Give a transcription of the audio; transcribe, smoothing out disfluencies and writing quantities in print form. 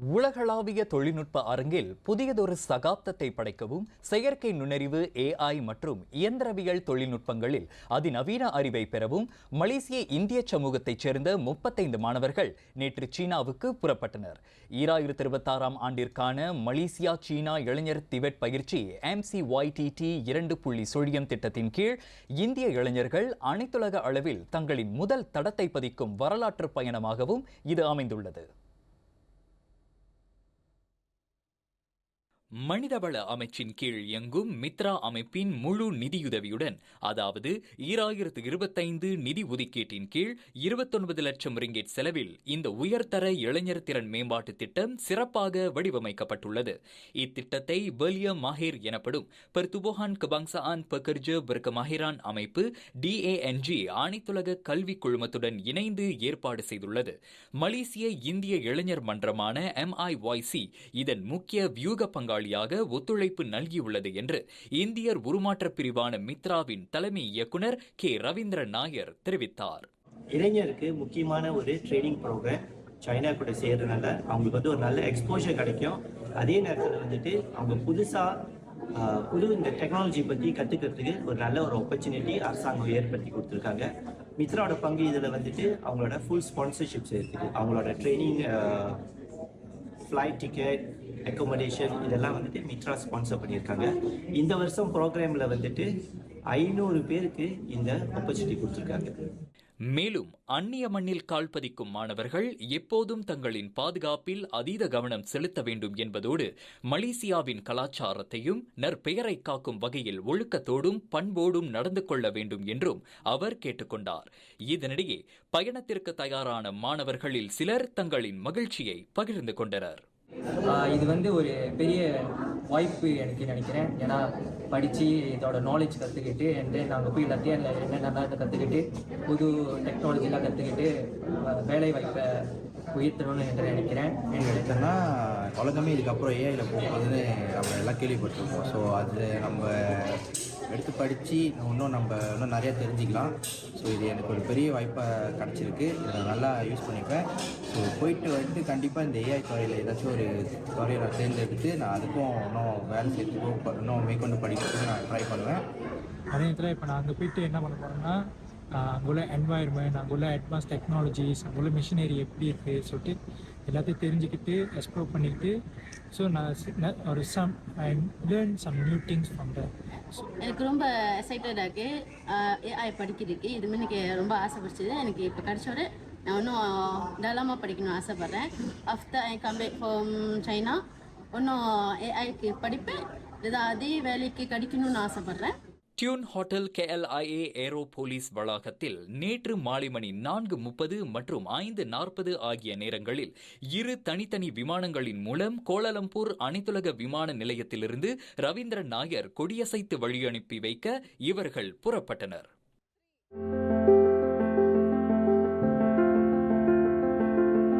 உலகளாவிய தொழில்நுட்ப அரங்கில் புதியதொரு சகாப்தத்தை படைக்கவும் செயற்கை நுண்ணறிவு AI மற்றும் இயந்திரவியல் தொழில்நுட்பங்களில் அதிநவீன அறிவை பெறவும் மலேசிய இந்திய சமூகத்தைச் சேர்ந்த 35 மாணவர்கள் நேற்று சீனாவுக்கு புறப்பட்டனர். 2026ஆம் ஆண்டிற்கான மலேசியா சீனா இளைஞர் திபெத் பயிற்சி MCYTT 2.0 திட்டத்தின் கீழ் இந்திய இளைஞர்கள் அனைத்துலக அளவில் தங்களின் முதல் தடத்தை பதிக்கும் வரலாற்று பயணமாகவும் இது அமைந்துள்ளது. மனிதவள அமைச்சின் கீழ் இயங்கும் மித்ரா அமைப்பின் முழு நிதியுதவியுடன், அதாவது 2025 நிதி ஒதுக்கீட்டின் கீழ் 29 லட்சம் ரிங்கெட் செலவில் இந்த உயர்தர இளைஞர் திறன் மேம்பாட்டு திட்டம் சிறப்பாக வடிவமைக்கப்பட்டுள்ளது. இத்திட்டத்தை பெலிய மாஹிர் எனப்படும் பெர்துபோஹான் கபாங்சான் பெக்கர்ஜ பெர்கமாஹிரான் அமைப்பு DANG அனைத்துலக கல்வி குழுமத்துடன் இணைந்து ஏற்பாடு செய்துள்ளது. மலேசிய இந்திய இளைஞர் மன்றமான MIYC இதன் முக்கிய வியூக பங்காளி ஒத்துழைப்பு நல்கியுள்ளது என்று இந்தியர் உருமாற்ற பிரிவான மித்ராவின் தலைமை இயக்குனர் கே ரவீந்திரன் நாயர் தெரிவித்தார். இளைஞருக்கு முக்கியமான ஒரு ட்ரைனிங் ப்ரோக்ராம் சைனா கூட சேர்றதுனால அவங்களுக்கு ஒரு நல்ல எக்ஸ்போஷர் கிடைக்கும். அதே நேரத்தில் அவங்க புது இந்த டெக்னாலஜி பற்றி கற்றுக்கிறதுக்கு ஒரு நல்ல ஒரு ஆப்பர்ச்சுனிட்டி அரசாங்கம் ஏற்படுத்தி கொடுத்துருக்காங்க. மித்ராவோட பங்கு இதில் அவங்களோட ஃபுல் ஸ்பான்சர்ஷிப்ஸ் இருக்குது. அவங்களோட ட்ரைனிங், ஃப்ளைட் டிக்கெட், அக்கோமடேஷன் இதெல்லாம் மித்ரா ஸ்பான்சர் பண்ணியிருக்காங்க. இந்த வருஷம் ப்ரோக்ராமில் 500 பேருக்கு இந்த ஆப்பர்ச்சுனிட்டி கொடுத்துருக்காங்க. மேலும் அந்நிய மண்ணில் கால்பதிக்கும் மாணவர்கள் எப்போதும் தங்களின் பாதுகாப்பில் அதீத கவனம் செலுத்த வேண்டும் என்பதோடு மலேசியாவின் கலாச்சாரத்தையும் நற்பெயரை காக்கும் வகையில் ஒழுக்கத்தோடும் பண்போடும் நடந்து கொள்ள வேண்டும் என்றும் அவர் கேட்டுக்கொண்டார். இதனிடையே பயணத்திற்கு தயாரான மாணவர்களில் சிலர் தங்களின் மகிழ்ச்சியை பகிர்ந்து கொண்டனர். இது ஒரு பெரிய வாய்ப்பு எனக்கு நினைக்கிறேன். ஏன்னா படித்து இதோட நாலேஜ் கற்றுக்கிட்டு நாங்கள் போய் எல்லாத்தையும் என்னென்ன கற்றுக்கிட்டு புது டெக்னாலஜிலாம் கற்றுக்கிட்டு வேலை வாய்ப்பை உயர்த்தணும்னு என்று நினைக்கிறேன். நினைக்கிறேன்னா உலகமே இதுக்கப்புறம் ஏஐயில் போகும்போதுன்னு நம்ம எல்லாம் கேள்விப்பட்டிருக்கோம். ஸோ அது நம்ம எடுத்து படித்து இன்னும் நிறையா தெரிஞ்சுக்கலாம். ஸோ இது எனக்கு ஒரு பெரிய வாய்ப்பாக கிடச்சிருக்கு. இதை நான் நல்லா யூஸ் பண்ணிப்பேன். ஸோ போயிட்டு கண்டிப்பாக இந்த ஏஐ துறையில் ஏதாச்சும் ஒரு துறையை நான் தேர்ந்தெடுத்து நான் அதுக்கும் இன்னும் வேலை செய்யறதுக்கும் இன்னும் மேற்கொண்டு படிக்கிறதுக்கு நான் ட்ரை பண்ணுவேன். அதே நேரத்தில் இப்போ நான் அங்கே போயிட்டு என்ன பண்ண போகிறேன்னா, அங்கே உள்ள என்வாயர்மெண்ட், அங்கே உள்ள அட்வான்ஸ் டெக்னாலஜிஸ், அங்கே உள்ள மிஷினரி எப்படி இருக்குது சொல்லிட்டு எல்லாத்தையும் தெரிஞ்சுக்கிட்டு எக்ஸ்ப்ளோர் பண்ணிக்கிட்டு நான் ஒரு learn some new things from that. எனக்கு ரொம்ப எக்ஸைட்டடாக இருக்குது ஏஐ படிக்கிறதுக்கு. இதுமாதிரி எனக்கு ரொம்ப ஆசைப்படிச்சது. எனக்கு இப்போ கிடச்சோட நான் இன்னும் டெவலமாக படிக்கணும்னு ஆசைப்பட்றேன். After I come back from China இன்னும் ஏஐக்கு படிப்பேன். அதே வேலைக்கு கிடைக்கணும்னு ஆசைப்பட்றேன். Tune hotel KLIA aero police வளாகத்தில் நேற்று மாலை மணி 4:30 மற்றும் 5:40 ஆகிய நேரங்களில் 2 தனித்தனி விமானங்களின் மூலம் கோலாலம்பூர் அனைத்துலக விமான நிலையத்திலிருந்து ரவீந்திரன் நாயர் கொடியசைத்து வழியனுப்பி வைக்க இவர்கள் புறப்பட்டனர்.